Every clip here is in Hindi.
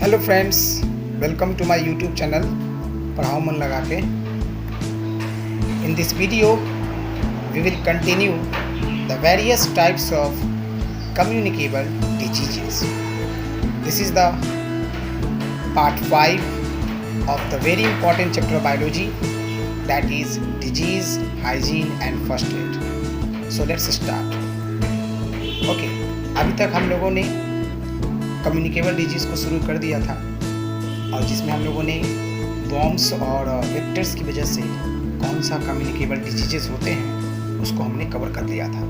Hello friends, welcome to my YouTube channel पढ़ाओ मन लगा के। In this video we will continue the various types of communicable diseases. This is the part 5 of the very important chapter of biology, that is disease, hygiene and first aid. So let's start. Okay, अभी तक हम लोगों ने कम्युनिकेबल डिजीज़ को शुरू कर दिया था और जिसमें हम लोगों ने वॉर्म्स और वेक्टर्स की वजह से कौन सा कम्युनिकेबल डिजीजेस होते हैं उसको हमने कवर कर लिया था।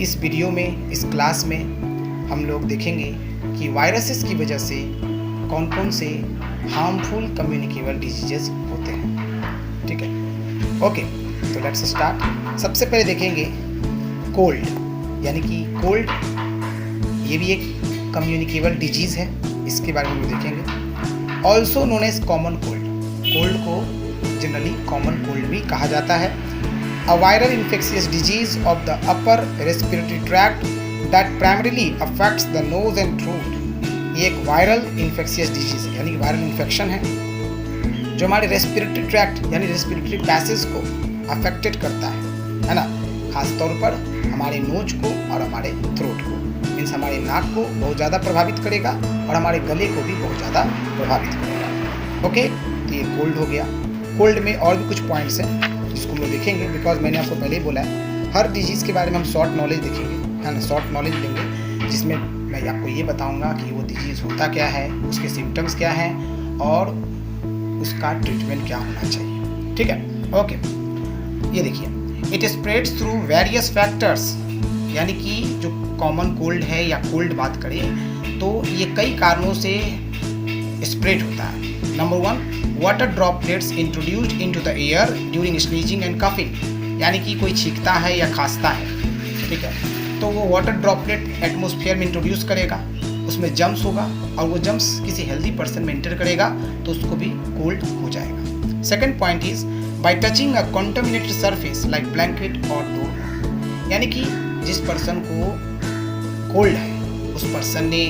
इस वीडियो में, इस क्लास में हम लोग देखेंगे कि वायरसेस की वजह से कौन कौन से हार्मफुल कम्युनिकेबल डिजीजेस होते हैं। ठीक है, ओके, तो लेट्स स्टार्ट। सबसे पहले देखेंगे कोल्ड, यानी कि कोल्ड ये भी एक कम्युनिकेबल डिजीज़ है, इसके बारे में देखेंगे। Also known as common cold, cold को जनरली कॉमन कोल्ड भी कहा जाता है। A viral infectious disease of the upper respiratory tract that primarily affects the nose and throat. ये एक वायरल इन्फेक्शियस डिजीज है, यानी कि वायरल इन्फेक्शन है जो हमारे रेस्पिरेटरी ट्रैक्ट यानी रेस्पिरेटरी पैसेज को अफेक्टेड करता है ना, खास तौर पर हमारे नोज को और हमारे थ्रोट को, मीन्स हमारे नाक को बहुत ज़्यादा प्रभावित करेगा और हमारे गले को भी बहुत ज़्यादा प्रभावित करेगा। ओके, तो ये कोल्ड हो गया। कोल्ड में और भी कुछ पॉइंट्स हैं जिसको हम लोग देखेंगे, बिकॉज मैंने आपको पहले ही बोला है हर डिजीज़ के बारे में हम शॉर्ट नॉलेज देखेंगे, है ना, शॉर्ट नॉलेज लेंगे जिसमें मैं आपको ये बताऊँगा कि वो डिजीज़ होता क्या है, उसके सिम्टम्स क्या हैं और उसका ट्रीटमेंट क्या होना चाहिए। ठीक है, ओके, ये देखिए, it spreads through various factors, यानी कि जो कॉमन कोल्ड है या कोल्ड बात करें तो ये कई कारणों से स्प्रेड होता है। Number 1, water droplets introduced into the air during sneezing and coughing, यानी कि कोई छींकता है या खांसता है, ठीक है, तो वो वाटर ड्रॉपलेट एटमॉस्फेयर में इंट्रोड्यूस करेगा, उसमें जम्स होगा और वो जम्स किसी हेल्दी पर्सन में एंटर करेगा तो उसको भी कोल्ड हो जाएगा। Second point is by touching a contaminated surface like blanket और डोर, यानी कि जिस पर्सन को कोल्ड है उस पर्सन ने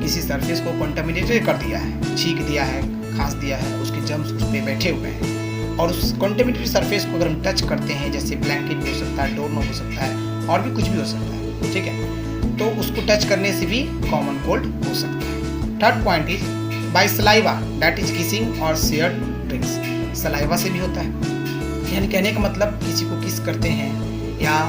किसी सरफेस को कॉन्टामिनेटेड कर दिया है, छींक दिया है, खांस दिया है, उसके जम्स उस पर बैठे हुए हैं और उस कॉन्टामिनेटेड सरफेस को अगर हम टच करते हैं, जैसे ब्लैंकेट भी हो सकता है, डोर नॉब हो सकता है और भी कुछ भी हो सकता है, ठीक है, तो उसको टच करने से भी कॉमन कोल्ड हो सकता है। Third point is by saliva that is kissing और शेयर्ड ड्रिंक्स, सलाइवा से भी होता है, यानी कहने का मतलब किसी को किस करते हैं या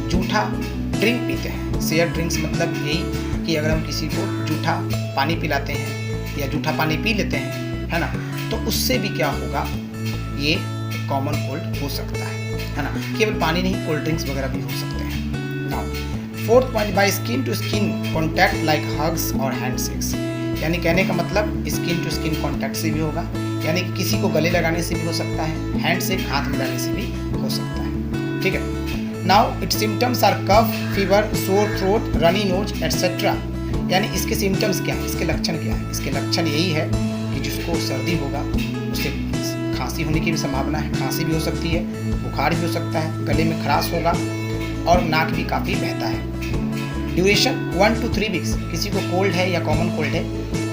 जूठा ड्रिंक पीते हैं। शेयर ड्रिंक्स मतलब यही कि अगर हम किसी को जूठा पानी पिलाते हैं या जूठा पानी पी लेते हैं, है ना, तो उससे भी क्या होगा, ये कॉमन कोल्ड हो सकता है ना। केवल पानी नहीं, कोल्ड ड्रिंक्स वगैरह भी हो सकते हैं। Now fourth point, by skin to skin contact like hugs और हैंडशेक्स, यानी कहने का मतलब स्किन टू स्किन कॉन्टैक्ट से भी होगा, यानी कि किसी को गले लगाने से भी हो सकता है, हैंडशेक हाथ मिलाने से भी हो सकता है। ठीक है, now its symptoms are cough, fever, sore throat, runny nose etcetera, यानी इसके सिम्टम्स क्या है, इसके लक्षण क्या है। इसके लक्षण यही है कि जिसको सर्दी होगा उसे खांसी होने की भी संभावना है, खांसी भी हो सकती है, बुखार भी हो सकता है, गले में खराश होगा और नाक भी काफ़ी बहता है। ड्यूरेशन 1 to 3 वीक्स, किसी को कोल्ड है या कॉमन कोल्ड है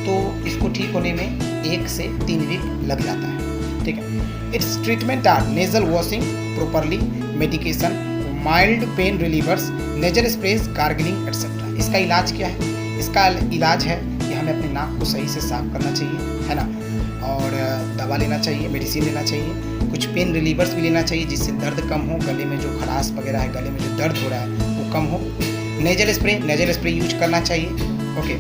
तो इसको ठीक होने में 1 से 3 वीक लग जाता है। ठीक है, its treatment are nasal washing properly, medication, mild pain relievers, nasal sprays, gargling etcetera. इसका इलाज क्या है? इसका इलाज है कि हमें अपने नाक को सही से साफ करना चाहिए, है ना, और दवा लेना चाहिए, मेडिसिन लेना चाहिए, कुछ पेन रिलीवर्स भी लेना चाहिए जिससे दर्द कम हो, गले में जो खराश वगैरह है, गले में जो दर्द हो रहा है वो कम हो। नेजल स्प्रे यूज करना चाहिए। ओके,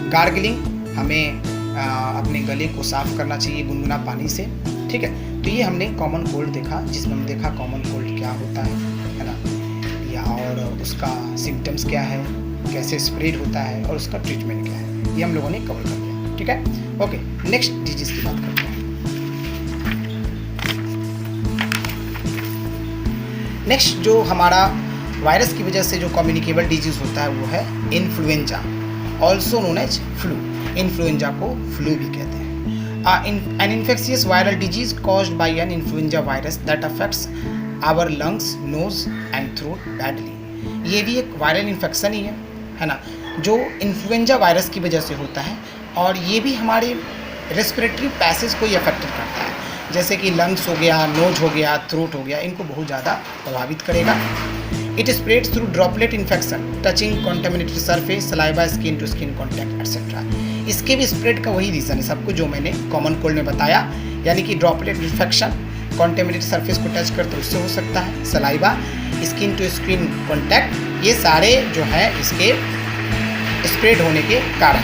गार्गलिंग, हमें अपने गले को साफ करना चाहिए गुनगुना पानी से। ठीक है, तो ये हमने कॉमन कोल्ड देखा, जिसमें हम देखा कॉमन कोल्ड क्या होता है ना, या और उसका सिम्टम्स क्या है, कैसे स्प्रेड होता है और उसका ट्रीटमेंट क्या है, ये हम लोगों ने कवर कर लिया। ठीक है, ओके, नेक्स्ट डिजीज की बात करते हैं। नेक्स्ट जो हमारा वायरस की वजह से जो कम्युनिकेबल डिजीज होता है वो है influenza, also known as flu. Influenza को फ्लू भी कहते हैं। An infectious viral disease caused by an influenza virus that affects our lungs, nose and throat badly. ये भी एक वायरल इन्फेक्शन ही है ना। जो इन्फ्लुएंजा वायरस की वजह से होता है, और ये भी हमारे रेस्पिरेटरी पैसेज को ही अफेक्टेड करता है, जैसे कि लंग्स हो गया, नोज हो गया, थ्रोट हो गया, इनको बहुत ज़्यादा प्रभावित करेगा। It spreads through droplet infection touching contaminated surface, saliva, skin to skin contact etcetera. इसके भी स्प्रेड का वही रीज़न है सबको, जो मैंने कॉमन कोल्ड में बताया, यानी कि ड्रॉपलेट इन्फेक्शन कॉन्टेमिनेटेड सरफेस को टच करते उससे हो सकता है, saliva, skin to skin contact, ये सारे जो है इसके स्प्रेड होने के कारण।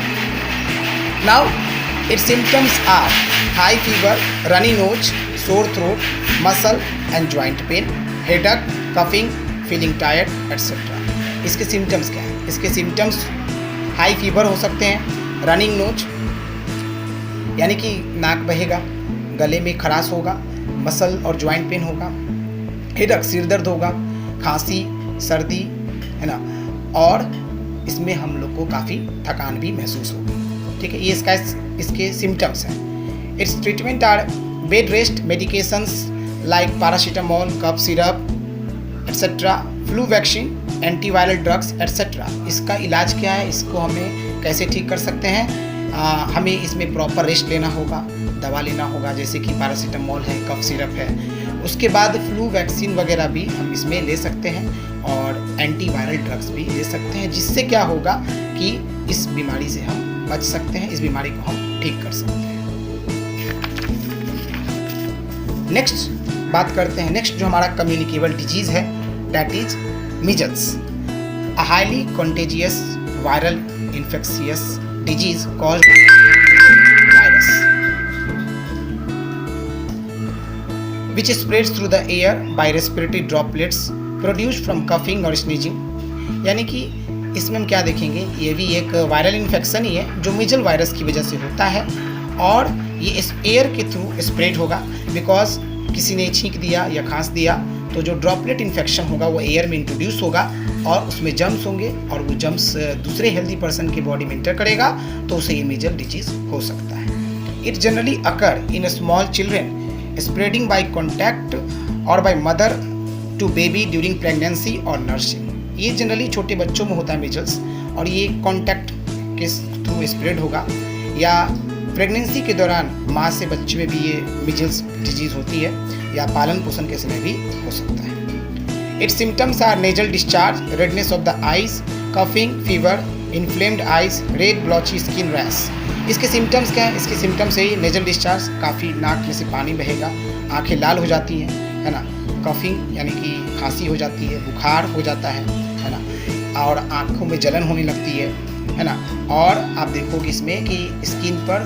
Now its symptoms are high fever, runny nose, sore throat, muscle and joint pain, headache, coughing, feeling tired etcetera. इसके सिम्टम्स क्या हैं? इसके सिम्टम्स हाई फीवर हो सकते हैं, रनिंग नोज यानी कि नाक बहेगा, गले में खराश होगा, मसल और जॉइंट पेन होगा, हेडेक सिर दर्द होगा, खांसी, सर्दी, है ना, और इसमें हम लोग को काफ़ी थकान भी महसूस होगी। ठीक है, ये इसके सिम्टम्स हैं। Its treatment are bed rest, medications like paracetamol, cough syrup etcetera, flu vaccine, antiviral drugs etcetera. इसका इलाज क्या है, इसको हमें कैसे ठीक कर सकते हैं? हमें इसमें प्रॉपर रेस्ट लेना होगा, दवा लेना होगा, जैसे कि पैरासीटामोल है, कफ सिरप है। उसके बाद फ्लू वैक्सीन वगैरह भी हम इसमें ले सकते हैं, और एंटीवायरल ड्रग्स भी ले सकते हैं, जिससे क्या होगा कि इस बीमारी से हम बच सकते हैं, इस बीमारी को हम ठीक कर सकते हैं। नेक्स्ट बात करते हैं, नेक्स्ट जो हमारा कम्युनिकेबल डिजीज़ है, that is measles, a highly contagious viral infectious disease caused by virus which spreads through the air by respiratory droplets produced from coughing और sneezing। यानी कि इसमें हम क्या देखेंगे, ये भी एक वायरल इन्फेक्शन ही है जो मीजल वायरस की वजह से होता है, और ये इस एयर के थ्रू स्प्रेड होगा, बिकॉज किसी ने छींक दिया या खांस दिया तो जो ड्रॉपलेट इन्फेक्शन होगा वो एयर में इंट्रोड्यूस होगा, और उसमें जम्स होंगे, और वो जम्स दूसरे हेल्दी पर्सन की बॉडी में इंटर करेगा, तो उसे ये मीजल डिजीज हो सकता है। It generally occur in small children, spreading by contact और by mother to baby during pregnancy और नर्सिंग। ये जनरली छोटे बच्चों में होता है मीजल्स, और ये कॉन्टैक्ट के थ्रू स्प्रेड होगा, या प्रेगनेंसी के दौरान माँ से बच्चे में भी ये मीजल्स डिजीज़ होती है, या पालन पोषण के समय भी हो सकता है। Its symptoms are nasal discharge, redness of the eyes, coughing, fever, inflamed eyes, red blotchy skin rash. इसके सिम्टम्स क्या है? इसके सिम्टम्स है नेजल डिस्चार्ज, काफ़ी नाक में से पानी बहेगा, आंखें लाल हो जाती हैं, है ना, कफिंग यानी कि खांसी हो जाती है, बुखार हो जाता है ना, और आँखों में जलन होने लगती है ना, और आप देखोगे इसमें कि स्किन पर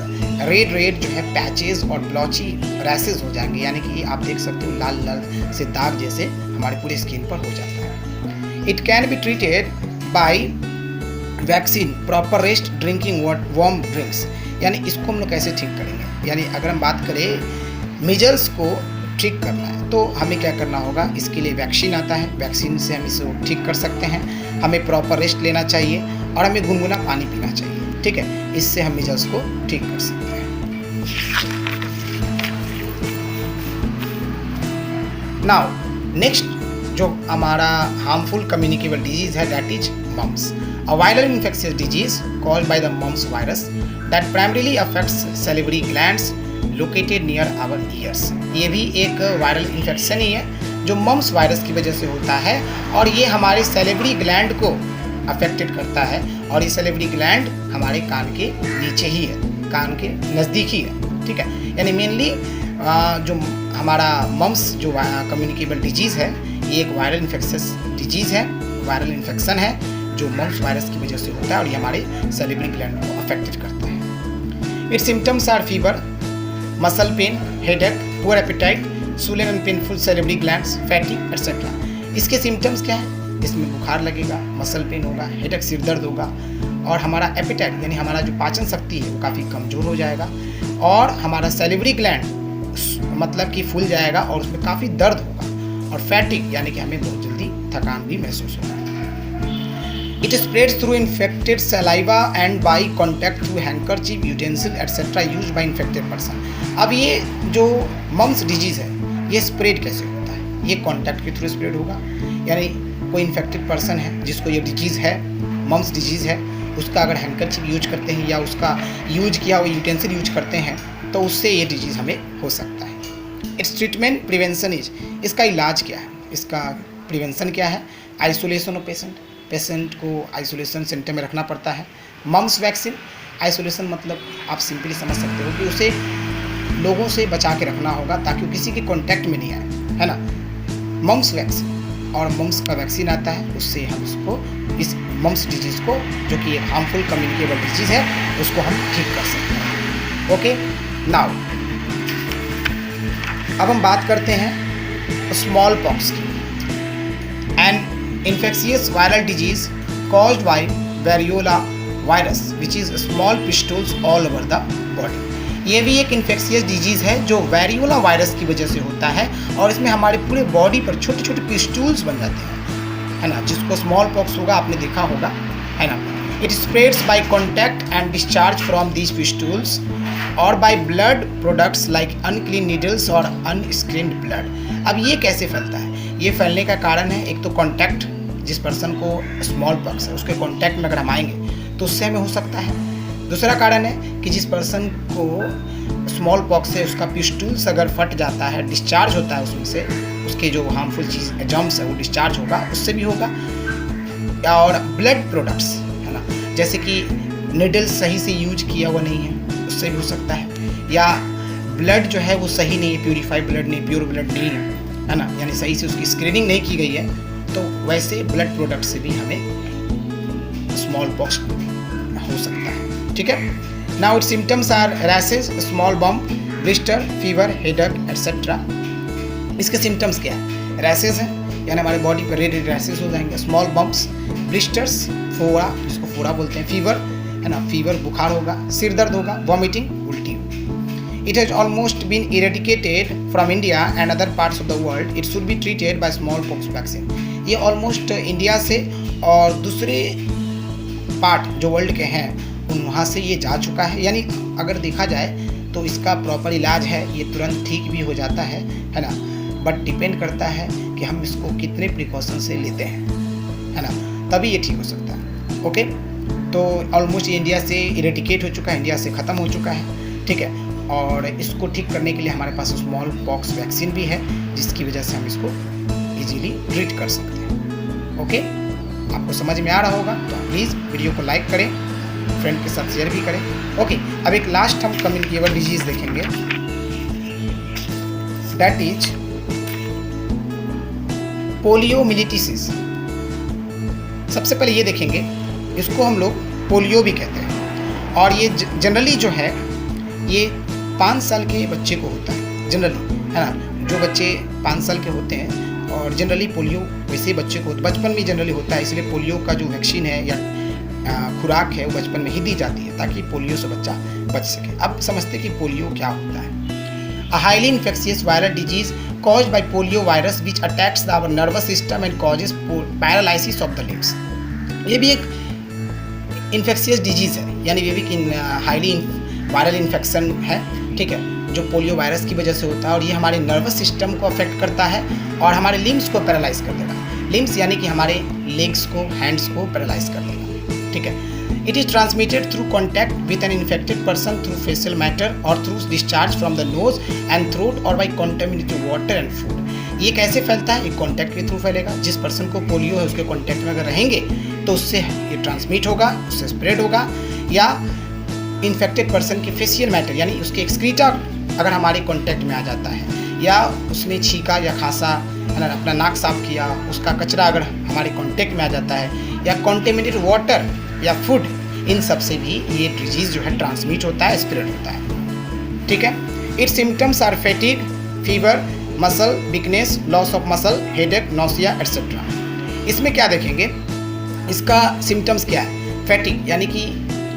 रेड जो है पैचेस और ब्लॉची रैसेस हो जाएंगे, यानी कि आप देख सकते हो लाल लाल से दाग जैसे हमारे पूरे स्किन पर हो जाता है। It can be treated by vaccine, proper rest, drinking warm drinks. यानी इसको हम लोग कैसे ठीक करेंगे, यानी अगर हम बात करें मीजल्स को ठीक करना है तो हमें क्या करना होगा, इसके लिए वैक्सीन आता है, वैक्सीन से हम इसे ठीक कर सकते हैं। हमें प्रॉपर रेस्ट लेना चाहिए, और हमें गुनगुना पानी पीना चाहिए, ठीक है, इससे हम मीजल्स को ठीक कर सकते हैं। नाउ नेक्स्ट जो हमारा हार्मफुल कम्युनिकेबल डिजीज है, that is mumps, a viral infectious disease caused by the mumps virus that primarily affects salivary glands located near our ears. ये भी एक वायरल इन्फेक्शन ही है जो मम्स वायरस की वजह से होता है, और ये हमारे सैलिवरी ग्लैंड को अफेक्टेड करता है, और ये सैलिवरी ग्लैंड हमारे कान के नीचे ही है, कान के नज़दीक ही है, ठीक है। यानी मेनली जो हमारा मम्स जो कम्युनिकेबल डिजीज़ है, ये एक वायरल इन्फेक्शियस डिजीज़ है, वायरल इन्फेक्शन है जो मम्स वायरस की वजह से होता है, और ये हमारे सैलिवरी ग्लैंड को अफेक्टेड करता है। Its symptoms are fever, muscle pain, headache, poor appetite, swollen and painful salivary glands, fatigue etc. इसके सिम्टम्स क्या हैं? इसमें बुखार लगेगा, मसल पेन होगा, हेडेक सिर दर्द होगा, और हमारा एपेटाइट यानी हमारा जो पाचन शक्ति है वो काफ़ी कमज़ोर हो जाएगा, और हमारा सैलिवरी ग्लैंड मतलब कि फूल जाएगा और उसमें काफ़ी दर्द होगा, और फैटिग यानी कि हमें बहुत जल्दी थकान भी महसूस होगा। It spreads through infected saliva and by contact through handkerchief, utensil etcetera used by infected person. अब ये जो मम्स डिजीज़ है ये स्प्रेड कैसे होता है? ये कॉन्टैक्ट के थ्रू स्प्रेड होगा, यानी कोई इन्फेक्टेड पर्सन है जिसको ये डिजीज़ है, मम्स डिजीज़ है, उसका अगर हैंकरचिप यूज करते हैं या उसका यूज किया हुआ यूटेंसिल यूज करते हैं तो उससे ये डिजीज़ हमें हो सकता है। इट्स ट्रीटमेंट प्रिवेंशन इज, इसका इलाज क्या है, इसका प्रिवेंशन क्या है? आइसोलेशन ऑफ पेशेंट को आइसोलेशन सेंटर में रखना पड़ता है। मम्स वैक्सीन, आइसोलेशन मतलब आप सिंपली समझ सकते हो कि उसे लोगों से बचा के रखना होगा ताकि वो किसी के कॉन्टैक्ट में नहीं आए, है ना। मम्स वैक्सीन, और मम्स का वैक्सीन आता है, उससे हम उसको इस मम्स डिजीज़ को, जो कि एक हार्मफुल कम्युनिकेबल डिजीज़ है, उसको हम ठीक कर सकते हैं। ओके, नाउ अब हम बात करते हैं स्मॉल पॉक्स की। An infectious viral disease caused by variola virus which is small pustules all over the body. ये भी एक इन्फेक्शियस डिजीज़ है जो वेरियोला वायरस की वजह से होता है, और इसमें हमारे पूरे बॉडी पर छोटे छोटे पिस्टुल्स बन जाते हैं, है ना। जिसको स्मॉल पॉक्स होगा, आपने देखा होगा, है ना। It spreads by contact and discharge from these pustules और by blood products like unclean needles और अनस्क्रीन्ड ब्लड। अब ये कैसे फैलता है? ये फैलने का कारण है, एक तो कॉन्टैक्ट, जिस पर्सन को स्मॉल पॉक्स है उसके कॉन्टैक्ट में अगर हम आएंगे तो उससे हमें हो सकता है। दूसरा कारण है कि जिस पर्सन को स्मॉल पॉक्स है उसका पिस्टुल्स अगर फट जाता है, डिस्चार्ज होता है उसमें से, उसके जो हार्मफुल चीज़ जर्म्स है वो डिस्चार्ज होगा, उससे भी होगा। और ब्लड प्रोडक्ट्स, है ना, जैसे कि निडल्स सही से यूज किया हुआ नहीं है, उससे भी हो सकता है। या ब्लड जो है वो सही नहीं है, प्यूरिफाइड ब्लड नहीं, प्योर ब्लड नहीं है ना, यानी सही से उसकी स्क्रीनिंग नहीं की गई है, तो वैसे ब्लड प्रोडक्ट से भी हमें स्मॉल पॉक्स हो सकता है। ठीक है। Now its symptoms are rashes, small bump, blister, fever, headache etcetera. इसके सिम्टम्स क्या है? रैशेज है, यानी हमारे बॉडी पर रेड रेड रैशेज हो जाएंगे। स्मॉल बम्प्स, ब्लिस्टर्स, फोड़ा, जिसको फोड़ा बोलते हैं, फीवर, है ना, फीवर बुखार होगा, सिर दर्द होगा, वॉमिटिंग, उल्टी। It has almost been eradicated from India and other parts of the world. It should be treated by smallpox vaccine. ये ऑलमोस्ट इंडिया से और दूसरे पार्ट जो वर्ल्ड के हैं उन वहाँ से ये जा चुका है, यानी अगर देखा जाए तो इसका प्रॉपर इलाज है, ये तुरंत ठीक भी हो जाता है ना। बट डिपेंड करता है कि हम इसको कितने प्रिकॉशन से लेते हैं, है ना, तभी ये ठीक हो सकता है। ओके, तो ऑलमोस्ट इंडिया से इरेडिकेट हो चुका है, इंडिया से ख़त्म हो चुका है। ठीक है, और इसको ठीक करने के लिए हमारे पास स्मॉल पॉक्स वैक्सीन भी है, जिसकी वजह से हम इसको इजीली ट्रीट कर सकते हैं। ओके, आपको समझ में आ रहा होगा तो प्लीज़ वीडियो को लाइक करें, फ्रेंड के साथ शेयर भी करें। ओके, अब एक लास्ट हम कम्युनिकेबल डिजीज़ देखेंगे, दैट इज पोलियोमिलिटिसिस। सबसे पहले ये देखेंगे, इसको हम लोग पोलियो भी कहते हैं, और ये जनरली जो है ये 5 साल के बच्चे को होता है जनरली, है ना। जो बच्चे 5 साल के होते हैं, और जनरली पोलियो वैसे बच्चे को बचपन में जनरली होता है, इसलिए पोलियो का जो वैक्सीन है या खुराक है वो बचपन में ही दी जाती है ताकि पोलियो से बच्चा बच सके। अब समझते कि पोलियो क्या होता है। A highly infectious viral disease caused by polio virus which attacks our nervous system and causes paralysis of the limbs. ये भी एक इन्फेक्शियस डिजीज़ है, यानी ये भी हाईली वायरल इन्फेक्शन है, ठीक है, जो पोलियो वायरस की वजह से होता है, और ये हमारे नर्वस सिस्टम को अफेक्ट करता है और हमारे लिम्स को पैरालाइज कर देगा। लिम्स यानी कि हमारे लेग्स को, हैंड्स को पैरालाइज कर देगा। ठीक है। It is transmitted through contact with an infected person through facial matter और through discharge from the nose and throat और by contaminated water and food. ये कैसे फैलता है? एक कॉन्टैक्ट के थ्रू फैलेगा। जिस पर्सन को पोलियो है उसके कॉन्टैक्ट में अगर रहेंगे तो उससे ये ट्रांसमिट होगा, उससे स्प्रेड होगा, या इन्फेक्टेड पर्सन के फेशियल मैटर यानी उसके एक्सक्रीटा अगर हमारे कॉन्टैक्ट में आ जाता है, या उसने छींका या खांसा, अपना नाक साफ किया, उसका कचरा अगर हमारे कॉन्टैक्ट में आ जाता है, या कॉन्टेमिनेटेड वाटर या फूड, इन सब से भी ये डिजीज़ जो है ट्रांसमिट होता है, स्प्रेड होता है। ठीक है। Its symptoms are fatigue, fever, muscle weakness, loss of muscle, headache, nausea etcetera. इसमें क्या देखेंगे, इसका सिम्टम्स क्या है? फैटिग यानी कि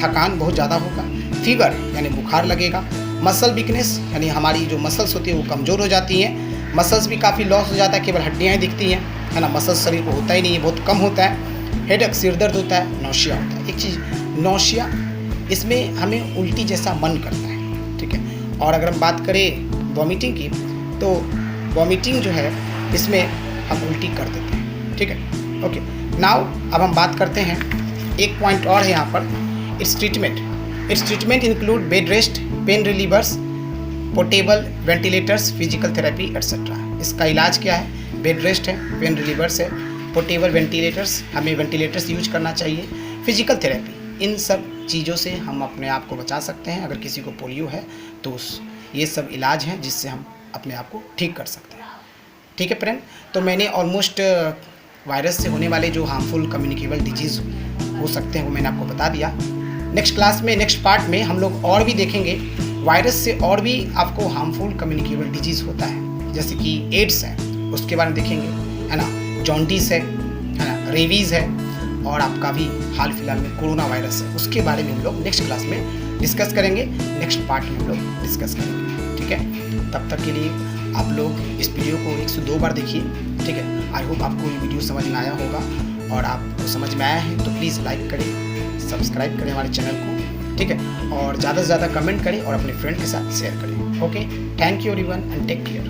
थकान बहुत ज़्यादा होगा, फीवर यानी बुखार लगेगा, मसल वीकनेस यानी हमारी जो मसल्स होती है वो कमज़ोर हो जाती हैं, मसल्स भी काफ़ी लॉस हो जाता है, केवल हड्डियाँ ही दिखती हैं, है ना, मसल्स शरीर को होता ही नहीं है, बहुत कम होता है। हेडेक सिर दर्द होता है, नौशिया होता है। एक चीज़ नौशिया, इसमें हमें उल्टी जैसा मन करता है। ठीक है। और अगर हम बात करें वॉमिटिंग की, तो वॉमिटिंग जो है इसमें हम उल्टी कर देते हैं। ठीक है। ओके, नाउ अब हम बात करते हैं एक पॉइंट और है यहाँ पर, it's treatment include bed rest, pen relievers, portable ventilators, physical therapy etcetera. इसका इलाज क्या है? बेड रेस्ट है, पेन रिलीवर्स है, पोर्टेबल वेंटिलेटर्स, हमें वेंटिलेटर्स यूज करना चाहिए, फिजिकल थेरेपी, इन सब चीज़ों से हम अपने आप को बचा सकते हैं। अगर किसी को पोलियो है तो ये सब इलाज हैं जिससे हम अपने आप को ठीक कर सकते हैं। ठीक है फ्रेंड, तो मैंने ऑलमोस्ट वायरस से होने वाले जो हार्मफुल कम्युनिकेबल डिजीज़ हो सकते हैं वो मैंने आपको बता दिया। नेक्स्ट क्लास में, नेक्स्ट पार्ट में हम लोग और भी देखेंगे वायरस से और भी आपको हार्मफुल कम्युनिकेबल डिजीज़ होता है, जैसे कि एड्स है, उसके बारे में देखेंगे, है ना, जॉन्डिस है ना, रेबीज़ है, और आपका भी हाल फिलहाल में कोरोना वायरस है, उसके बारे में हम लोग नेक्स्ट क्लास में डिस्कस करेंगे, नेक्स्ट पार्ट में हम लोग डिस्कस करेंगे। ठीक है, तब तक के लिए आप लोग इस वीडियो को 1 से 2 बार देखिए। ठीक है, आई होप आपको ये वीडियो समझ में आया होगा, और आपको समझ में आया है तो प्लीज़ लाइक करें, सब्सक्राइब करें हमारे चैनल को। ठीक है, और ज़्यादा से ज़्यादा कमेंट करें और अपने फ्रेंड के साथ शेयर करें। Okay, thank you everyone and take care.